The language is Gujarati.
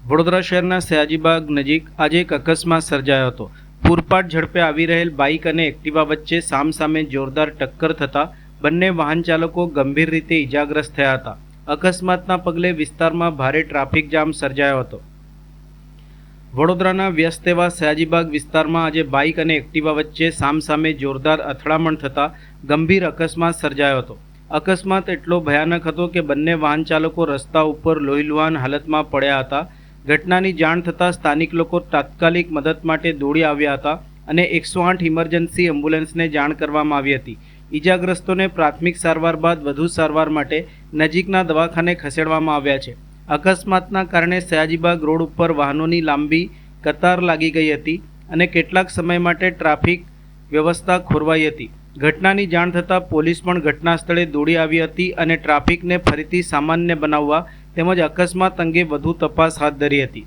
વડોદરા શહેરના સયાજીબાગ નજીક આજે એક અકસ્માત સર્જાયો હતો। પૂરપાટ ઝડપે આવી રહેલ બાઇક અને એક્ટિવા વચ્ચે સામસામે જોરદાર ટક્કર થતાં બંને વાહન ચાલકો ગંભીર રીતે ઇજાગ્રસ્ત થયા હતા। અકસ્માતના પગલે વિસ્તારમાં ભારે ટ્રાફિક જામ સર્જાયો હતો। વડોદરાના વ્યસ્ત એવા સયાજીબાગ વિસ્તારમાં આજે બાઇક અને એક્ટિવા વચ્ચે સામસામે જોરદાર અથડામણ થતાં ગંભીર અકસ્માત સર્જાયો હતો। અકસ્માત એટલો ભયાનક હતો કે બંને વાહન ચાલકો રસ્તા ઉપર લોહીલુહાણ હાલતમાં પડ્યા હતા। ઘટનાની જાણ થતાં સ્થાનિક લોકો તાત્કાલિક મદદ માટે દોડી આવ્યા હતા અને 108 ઇમરજન્સી એમ્બ્યુલન્સને જાણ કરવામાં આવી હતી। ઇજાગ્રસ્તોને પ્રાથમિક સારવાર બાદ વધુ સારવાર માટે નજીકના દવાખાને ખસેડવામાં આવ્યા છે। અકસ્માતના કારણે સયાજીબાગ રોડ ઉપર વાહનોની લાંબી કતાર લાગી ગઈ હતી અને કેટલાક સમય માટે ટ્રાફિક વ્યવસ્થા ખોરવાઈ હતી। ઘટનાની જાણ થતાં પોલીસ પણ ઘટના સ્થળે દોડી આવી હતી અને ટ્રાફિકને ફરીથી સામાન્ય બનાવવા તેમજ અકસ્માત અંગે વધુ તપાસ હાથ ધરી હતી।